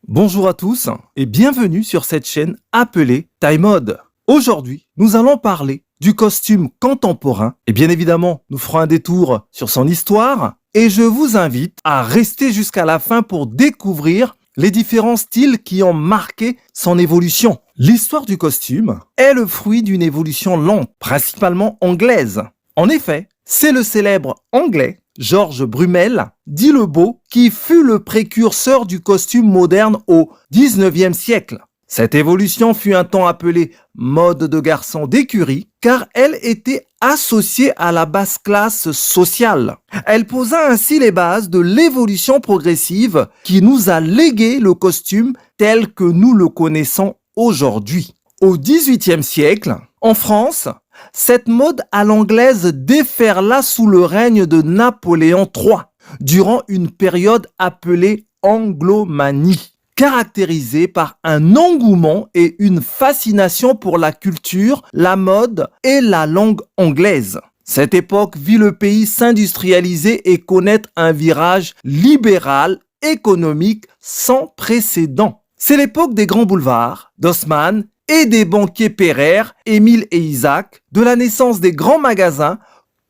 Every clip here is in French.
Bonjour à tous et bienvenue sur cette chaîne appelée Taille Mode. Aujourd'hui, nous allons parler du costume contemporain et bien évidemment, nous ferons un détour sur son histoire et je vous invite à rester jusqu'à la fin pour découvrir les différents styles qui ont marqué son évolution. L'histoire du costume est le fruit d'une évolution lente, principalement anglaise. En effet, c'est le célèbre anglais George Brummel, dit le Beau, qui fut le précurseur du costume moderne au XIXe siècle. Cette évolution fut un temps appelée mode de garçon d'écurie, car elle était associée à la basse classe sociale. Elle posa ainsi les bases de l'évolution progressive qui nous a légué le costume tel que nous le connaissons aujourd'hui. Au XVIIIe siècle, en France, cette mode à l'anglaise déferla sous le règne de Napoléon III, durant une période appelée Anglomanie, caractérisée par un engouement et une fascination pour la culture, la mode et la langue anglaise. Cette époque vit le pays s'industrialiser et connaître un virage libéral, économique sans précédent. C'est l'époque des grands boulevards, d'Haussmann et des banquiers Pereire, Émile et Isaac, de la naissance des grands magasins.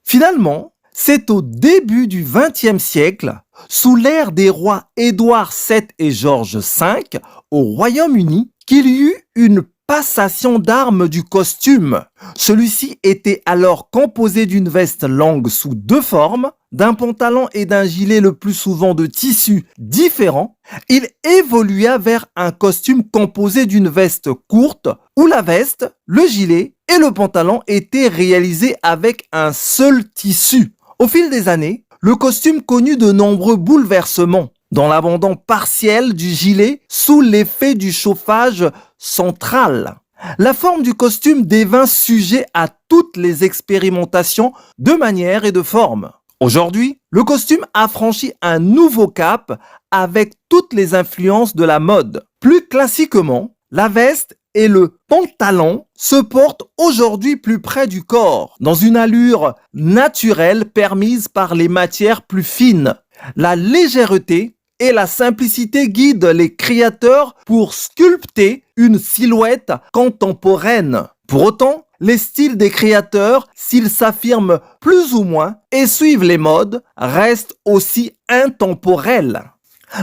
Finalement, c'est au début du XXe siècle, sous l'ère des rois Édouard VII et George V, au Royaume-Uni, qu'il y eut une passation d'armes du costume. Celui-ci était alors composé d'une veste longue sous deux formes, d'un pantalon et d'un gilet le plus souvent de tissus différents. Il évolua vers un costume composé d'une veste courte où la veste, le gilet et le pantalon étaient réalisés avec un seul tissu. Au fil des années, le costume connut de nombreux bouleversements, dont l'abandon partiel du gilet sous l'effet du chauffage central. La forme du costume devint sujet à toutes les expérimentations de manière et de forme. Aujourd'hui, le costume a franchi un nouveau cap avec toutes les influences de la mode. Plus classiquement, la veste et le pantalon se portent aujourd'hui plus près du corps, dans une allure naturelle permise par les matières plus fines. La légèreté et la simplicité guident les créateurs pour sculpter une silhouette contemporaine. Pour autant, les styles des créateurs, s'ils s'affirment plus ou moins et suivent les modes, restent aussi intemporels.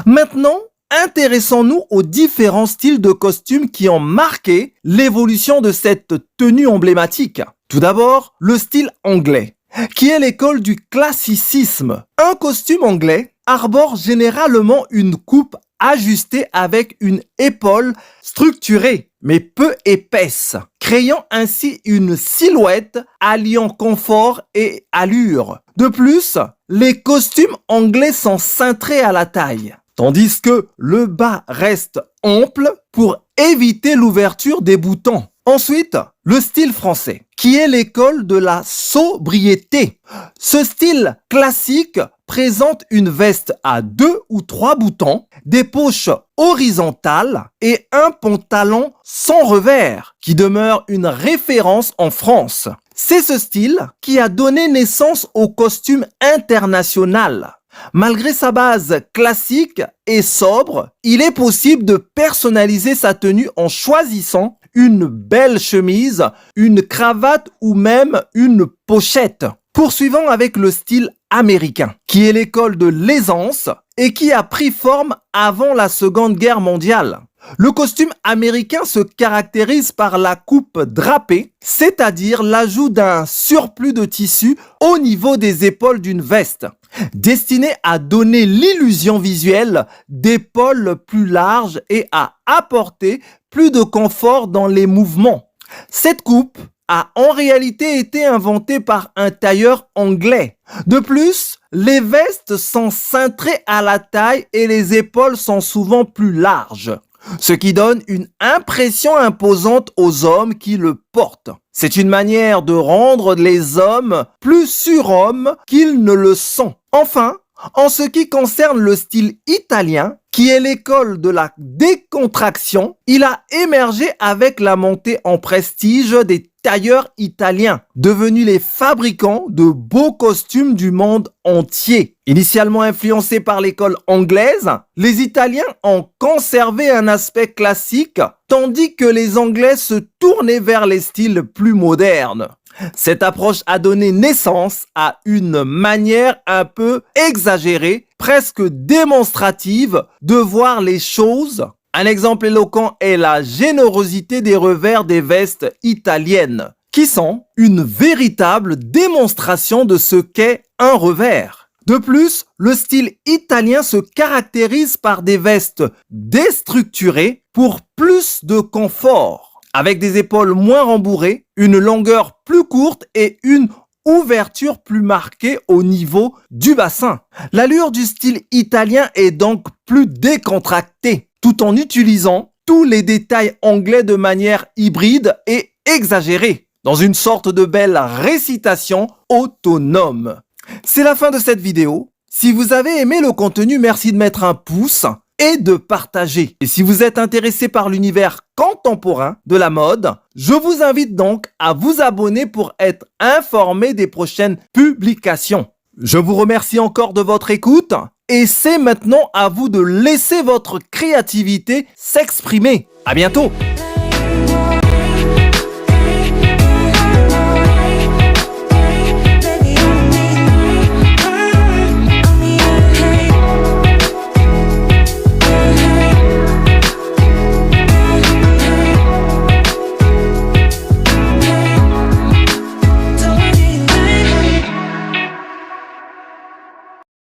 Maintenant, intéressons-nous aux différents styles de costumes qui ont marqué l'évolution de cette tenue emblématique. Tout d'abord, le style anglais, qui est l'école du classicisme. Un costume anglais arbore généralement une coupe ajustée avec une épaule structurée, mais peu épaisse, créant ainsi une silhouette alliant confort et allure. De plus, les costumes anglais sont cintrés à la taille, tandis que le bas reste ample pour éviter l'ouverture des boutons. Ensuite, le style français, qui est l'école de la sobriété. Ce style classique présente une veste à 2 ou 3 boutons, des poches horizontales et un pantalon sans revers, qui demeure une référence en France. C'est ce style qui a donné naissance au costume international. Malgré sa base classique et sobre, il est possible de personnaliser sa tenue en choisissant une belle chemise, une cravate ou même une pochette. Poursuivons avec le style américain, qui est l'école de l'aisance et qui a pris forme avant la Seconde Guerre mondiale. Le costume américain se caractérise par la coupe drapée, c'est-à-dire l'ajout d'un surplus de tissu au niveau des épaules d'une veste, destiné à donner l'illusion visuelle d'épaules plus larges et à apporter plus de confort dans les mouvements. Cette coupe a en réalité été inventée par un tailleur anglais. De plus, les vestes sont cintrées à la taille et les épaules sont souvent plus larges, ce qui donne une impression imposante aux hommes qui le portent. C'est une manière de rendre les hommes plus surhommes qu'ils ne le sont. Enfin, En ce qui concerne le style italien, qui est l'école de la décontraction, il a émergé avec la montée en prestige des tailleurs italiens, devenus les fabricants de beaux costumes du monde entier. Initialement influencés par l'école anglaise, les Italiens ont conservé un aspect classique, tandis que les Anglais se tournaient vers les styles plus modernes. Cette approche a donné naissance à une manière un peu exagérée, presque démonstrative, de voir les choses. Un exemple éloquent est la générosité des revers des vestes italiennes, qui sont une véritable démonstration de ce qu'est un revers. De plus, le style italien se caractérise par des vestes déstructurées pour plus de confort, avec des épaules moins rembourrées, une longueur plus courte et une ouverture plus marquée au niveau du bassin. L'allure du style italien est donc plus décontractée, tout en utilisant tous les détails anglais de manière hybride et exagérée, dans une sorte de belle récitation autonome. C'est la fin de cette vidéo. Si vous avez aimé le contenu, merci de mettre un pouce et de partager. Et si vous êtes intéressé par l'univers contemporain de la mode, je vous invite donc à vous abonner pour être informé des prochaines publications. Je vous remercie encore de votre écoute et c'est maintenant à vous de laisser votre créativité s'exprimer. À bientôt!